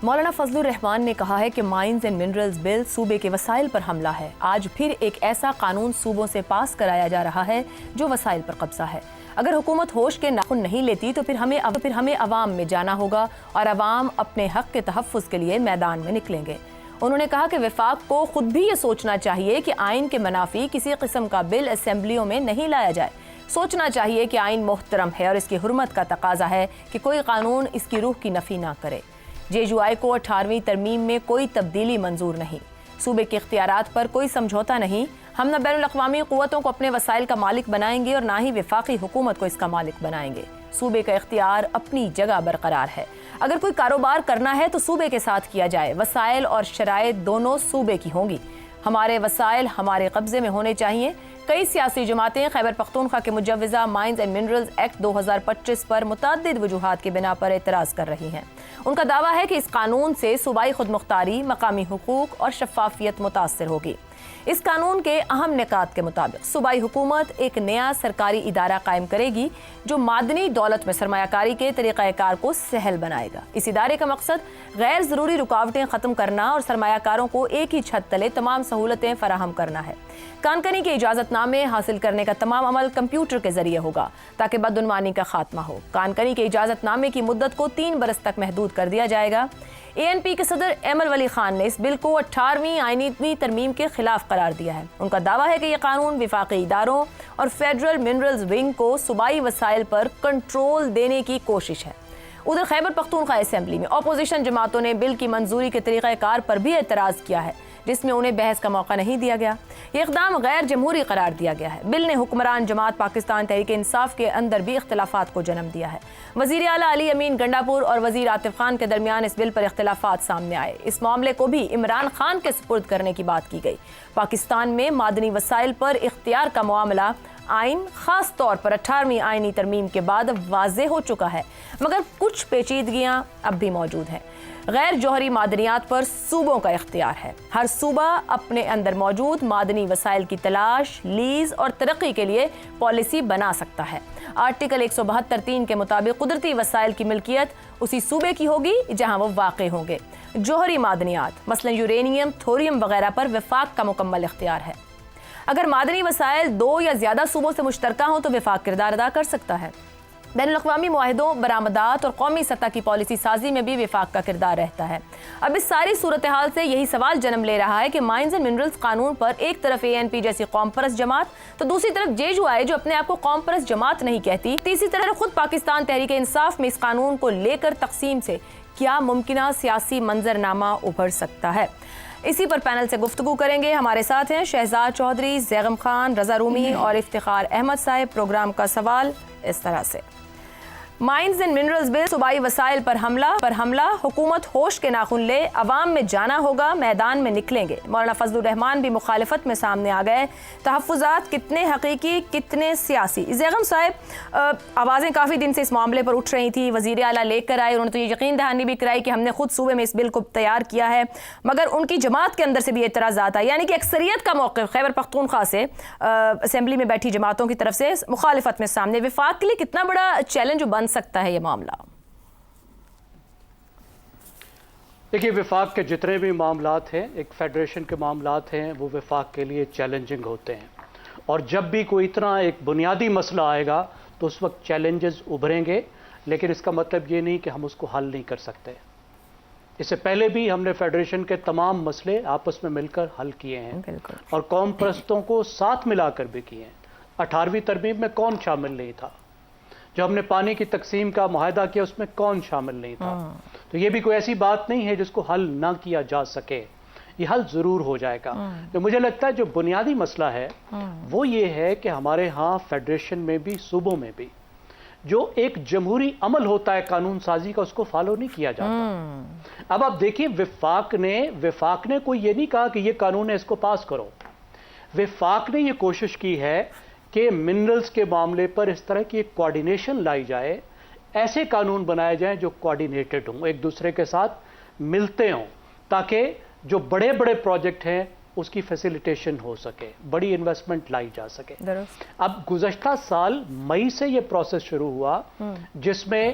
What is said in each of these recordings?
مولانا فضل الرحمان نے کہا ہے کہ مائنز اینڈ منرلز بل صوبے کے وسائل پر حملہ ہے۔ آج پھر ایک ایسا قانون صوبوں سے پاس کرایا جا رہا ہے جو وسائل پر قبضہ ہے۔ اگر حکومت ہوش کے ناخن نہیں لیتی تو پھر ہمیں عوام میں جانا ہوگا اور عوام اپنے حق کے تحفظ کے لیے میدان میں نکلیں گے۔ انہوں نے کہا کہ وفاق کو خود بھی یہ سوچنا چاہیے کہ آئین کے منافی کسی قسم کا بل اسمبلیوں میں نہیں لایا جائے۔ سوچنا چاہیے کہ آئین محترم ہے اور اس کی حرمت کا تقاضا ہے کہ کوئی قانون اس کی روح کی نفی نہ کرے۔ JUI کو 18ویں ترمیم میں کوئی تبدیلی منظور نہیں۔ صوبے کے اختیارات پر کوئی سمجھوتا نہیں۔ ہم نہ بین الاقوامی قوتوں کو اپنے وسائل کا مالک بنائیں گے اور نہ ہی وفاقی حکومت کو اس کا مالک بنائیں گے۔ صوبے کا اختیار اپنی جگہ برقرار ہے۔ اگر کوئی کاروبار کرنا ہے تو صوبے کے ساتھ کیا جائے۔ وسائل اور شرائط دونوں صوبے کی ہوں گی۔ ہمارے وسائل ہمارے قبضے میں ہونے چاہیے۔ کئی سیاسی جماعتیں خیبر پختونخوا کے مجوزہ مائنز اینڈ منرلز ایکٹ 2025 پر متعدد وجوہات کی بنا پر اعتراض کر رہی ہیں۔ ان کا دعویٰ ہے کہ اس قانون سے صوبائی خود مختاری، مقامی حقوق اور شفافیت متاثر ہوگی۔ اس قانون کے اہم نکات کے مطابق صوبائی حکومت ایک نیا سرکاری ادارہ قائم کرے گی جو معدنی دولت میں سرمایہ کاری کے طریقہ کار کو سہل بنائے گا۔ اس ادارے کا مقصد غیر ضروری رکاوٹیں ختم کرنا اور سرمایہ کاروں کو ایک ہی چھت تلے تمام سہولتیں فراہم کرنا ہے۔ کانکنی کے اجازت نامے حاصل کرنے کا تمام عمل کمپیوٹر کے ذریعے ہوگا تاکہ بدعنوانی کا خاتمہ ہو۔ کانکنی کے اجازت نامے کی مدت کو 3 برس تک محدود کر دیا جائے گا۔ ANP کے صدر ایمل ولی خان نے اس بل کو 18ویں آئینی ترمیم کے خلاف قرار دیا ہے۔ ان کا دعویٰ ہے کہ یہ قانون وفاقی اداروں اور فیڈرل منرلز ونگ کو صوبائی وسائل پر کنٹرول دینے کی کوشش ہے۔ ادھر خیبر پختونخوا اسمبلی میں اپوزیشن جماعتوں نے بل کی منظوری کے طریقہ کار پر بھی اعتراض کیا ہے جس میں انہیں بحث کا موقع نہیں دیا گیا۔ یہ اقدام غیر جمہوری قرار دیا گیا ہے۔ بل نے حکمران جماعت پاکستان تحریک انصاف کے اندر بھی اختلافات کو جنم دیا ہے۔ وزیر اعلیٰ علی امین گنڈاپور اور وزیر عاطف خان کے درمیان اس بل پر اختلافات سامنے آئے۔ اس معاملے کو بھی عمران خان کے سپرد کرنے کی بات کی گئی۔ پاکستان میں معدنی وسائل پر اختیار کا معاملہ آئین خاص طور پر 18ویں آئینی ترمیم کے بعد واضح ہو چکا ہے، مگر کچھ پیچیدگیاں اب بھی موجود ہیں۔ غیر جوہری معدنیات پر صوبوں کا اختیار ہے۔ ہر صوبہ اپنے اندر موجود معدنی وسائل کی تلاش، لیز اور ترقی کے لیے پالیسی بنا سکتا ہے۔ آرٹیکل 172(3) کے مطابق قدرتی وسائل کی ملکیت اسی صوبے کی ہوگی جہاں وہ واقع ہوں گے۔ جوہری معدنیات مثلا یورینیم، تھوریم وغیرہ پر وفاق کا مکمل اختیار ہے۔ اگر معدنی وسائل 2 یا زیادہ صوبوں سے مشترکہ ہوں تو وفاق کردار ادا کر سکتا ہے۔ بین الاقوامی معاہدوں، برآمدات اور قومی سطح کی پالیسی سازی میں بھی وفاق کا کردار رہتا ہے۔ اب اس ساری صورتحال سے یہی سوال جنم لے رہا ہے کہ مائنز اینڈ منرلز قانون پر ایک طرف ANP جیسی قوم پرست جماعت تو دوسری طرف JUI جو اپنے آپ کو قوم پرست جماعت نہیں کہتی، تیسری طرف خود پاکستان تحریک انصاف میں اس قانون کو لے کر تقسیم سے کیا ممکنہ سیاسی منظرنامہ ابھر سکتا ہے؟ اسی پر پینل سے گفتگو کریں گے۔ ہمارے ساتھ ہیں شہزاد چودھری، زیغم خان، رضا رومی اور افتخار احمد صاحب۔ پروگرام کا سوال اس طرح سے: مائنز اینڈ منرلز بل صوبائی وسائل پر حملہ، حکومت ہوش کے ناخن لے، عوام میں جانا ہوگا، میدان میں نکلیں گے۔ مولانا فضل الرحمان بھی مخالفت میں سامنے آ گئے۔ تحفظات کتنے حقیقی، کتنے سیاسی؟ زیغم صاحب، آوازیں کافی دن سے اس معاملے پر اٹھ رہی تھی، وزیر اعلیٰ لے کر آئے، انہوں نے تو یہ یقین دہانی بھی کرائی کہ ہم نے خود صوبے میں اس بل کو تیار کیا ہے، مگر ان کی جماعت کے اندر سے بھی اعتراضات آئے، یعنی کہ اکثریت کا موقف خیبر پختونخوا سے اسمبلی میں بیٹھی جماعتوں کی طرف سے مخالفت میں سامنے۔ وفاق کے لیے کتنا بڑا چیلنج بن سکتا ہے یہ معاملہ؟ دیکھیے، وفاق کے جتنے بھی معاملات ہیں، ایک فیڈریشن کے معاملات ہیں، وہ وفاق کے لیے چیلنجنگ ہوتے ہیں، اور جب بھی کوئی اتنا ایک بنیادی مسئلہ آئے گا تو اس وقت چیلنجز ابھریں گے، لیکن اس کا مطلب یہ نہیں کہ ہم اس کو حل نہیں کر سکتے۔ اس سے پہلے بھی ہم نے فیڈریشن کے تمام مسئلے آپس میں مل کر حل کیے ہیں اور قوم پرستوں کو ساتھ ملا کر بھی کیے ہیں۔ 18ویں ترمیم میں کون شامل نہیں تھا؟ جو ہم نے پانی کی تقسیم کا معاہدہ کیا اس میں کون شامل نہیں تھا؟ تو یہ بھی کوئی ایسی بات نہیں ہے جس کو حل نہ کیا جا سکے، یہ حل ضرور ہو جائے گا۔ تو مجھے لگتا ہے جو بنیادی مسئلہ ہے وہ یہ ہے کہ ہمارے ہاں فیڈریشن میں بھی، صوبوں میں بھی، جو ایک جمہوری عمل ہوتا ہے قانون سازی کا، اس کو فالو نہیں کیا جاتا۔ اب آپ دیکھیں، وفاق نے کوئی یہ نہیں کہا کہ یہ قانون ہے اس کو پاس کرو۔ وفاق نے یہ کوشش کی ہے کہ منرلز کے معاملے پر اس طرح کی ایک کوارڈینیشن لائی جائے، ایسے قانون بنائے جائیں جو کوارڈینیٹڈ ہوں، ایک دوسرے کے ساتھ ملتے ہوں، تاکہ جو بڑے بڑے پروجیکٹ ہیں اس کی فیسیلیٹیشن ہو سکے، بڑی انویسٹمنٹ لائی جا سکے۔ اب گزشتہ سال مئی سے یہ پروسیس شروع ہوا جس میں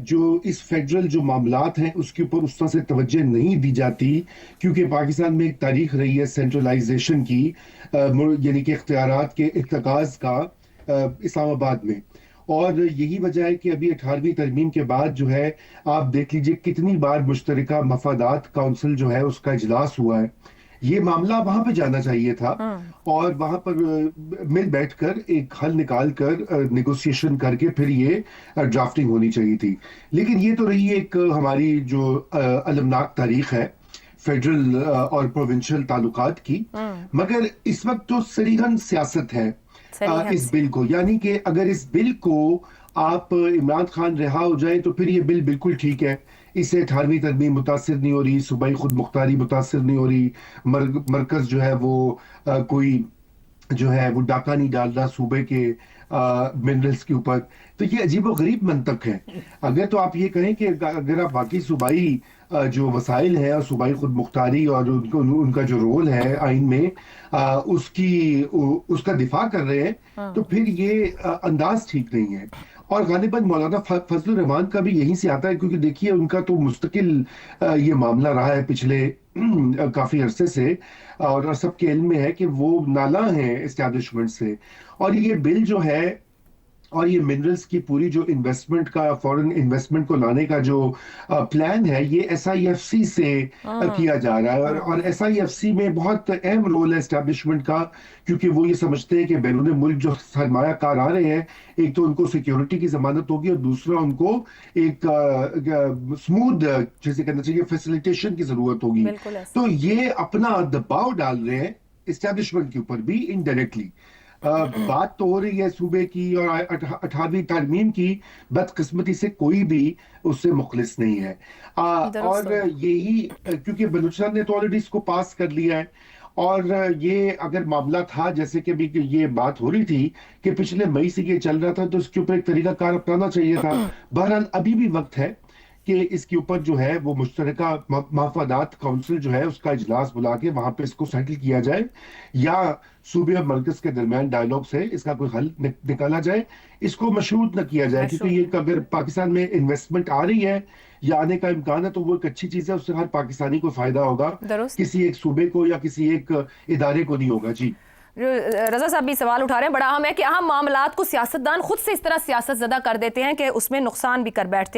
جو اس فیڈرل جو معاملات ہیں اس کے اوپر اس طرح سے توجہ نہیں دی جاتی، کیونکہ پاکستان میں ایک تاریخ رہی ہے سینٹرلائزیشن کی، یعنی کہ اختیارات کے ارتکاز کا اسلام آباد میں، اور یہی وجہ ہے کہ ابھی 18ویں ترمیم کے بعد جو ہے آپ دیکھ لیجئے کتنی بار مشترکہ مفادات کونسل جو ہے اس کا اجلاس ہوا ہے۔ یہ معاملہ وہاں پہ جانا چاہیے تھا اور وہاں پر مل بیٹھ کر ایک حل نکال کر نیگوسیشن کر کے پھر یہ ڈرافٹنگ ہونی چاہیے تھی، لیکن یہ تو رہی ایک ہماری جو المناک تاریخ ہے فیڈرل اور پروونشل تعلقات کی، مگر اس وقت تو صریحاً سیاست ہے اس بل کو، یعنی کہ اگر اس بل کو آپ عمران خان رہا ہو جائیں تو پھر یہ بل بالکل ٹھیک ہے، اس سے 18ویں ترمیم متاثر نہیں ہو رہی، صوبائی خود مختاری متاثر نہیں ہو رہی، مرکز جو ہے وہ کوئی جو ہے وہ ڈاکہ نہیں ڈال رہا صوبے کے منرلز کے اوپر، تو یہ عجیب و غریب منطق ہے۔ اگر تو آپ یہ کہیں کہ اگر آپ باقی صوبائی جو وسائل ہیں اور صوبائی خود مختاری اور ان کا جو رول ہے آئین میں اس کا دفاع کر رہے ہیں تو پھر یہ انداز ٹھیک نہیں ہے۔ اور غالباً مولانا فضل الرحمان کا بھی یہیں سے آتا ہے، کیونکہ دیکھیے ان کا تو مستقل یہ معاملہ رہا ہے پچھلے کافی عرصے سے، اور سب کے علم میں ہے کہ وہ نالاں ہیں اسٹیبلشمنٹ سے، اور یہ بل جو ہے اور یہ منرلز کی پوری جو انویسٹمنٹ کا فورن انویسٹمنٹ کو لانے کا جو پلان ہے یہ ایس آئی ایف سی سے کیا جا رہا ہے، اور ایس آئی ایف سی میں بہت اہم رول ہے اسٹیبلشمنٹ کا، کیونکہ وہ یہ سمجھتے ہیں کہ بیرون ملک جو سرمایہ کار آ رہے ہیں ایک تو ان کو سیکیورٹی کی ضمانت ہوگی اور دوسرا ان کو ایک اسموتھ جیسے کہنا چاہیے فیسیلیٹیشن کی ضرورت ہوگی، تو یہ اپنا دباؤ ڈال رہے ہیں اسٹیبلشمنٹ کے اوپر بھی انڈائریکٹلی۔ بات تو ہو رہی ہے صوبے کی اور 18ویں ترمیم کی، بدقسمتی سے کوئی بھی اس سے مخلص نہیں ہے، اور یہی کیونکہ بلوچستان نے تو آلریڈی اس کو پاس کر لیا ہے، اور یہ اگر معاملہ تھا جیسے کہ ابھی یہ بات ہو رہی تھی کہ پچھلے مئی سے یہ چل رہا تھا تو اس کے اوپر ایک طریقہ کار اپنانا چاہیے تھا۔ بہرحال ابھی بھی وقت ہے کہ اس کے اوپر جو ہے وہ مشترکہ مفادات کونسل جو ہے اس کا اجلاس بلا کے وہاں پہ اس کو سیٹل کیا جائے، یا صوبے اور مرکز کے درمیان ڈائیلاگ سے اس کا کوئی حل نکالا جائے، اس کو مشروط نہ کیا جائے، کیونکہ یہ اگر پاکستان میں انویسٹمنٹ آ رہی ہے یا آنے کا امکان ہے تو وہ ایک اچھی چیز ہے، اس سے ہر پاکستانی کو فائدہ ہوگا، کسی ایک صوبے کو یا کسی ایک ادارے کو نہیں ہوگا۔ جی رضا صاحب بھی سوال اٹھا رہے ہیں، بڑا اہم ہے کہ اہم معاملات کو سیاستدان خود سے اس طرح سیاست زدہ کر دیتے ہیں کہ اس میں نقصان بھی کر بیٹھتے ہیں۔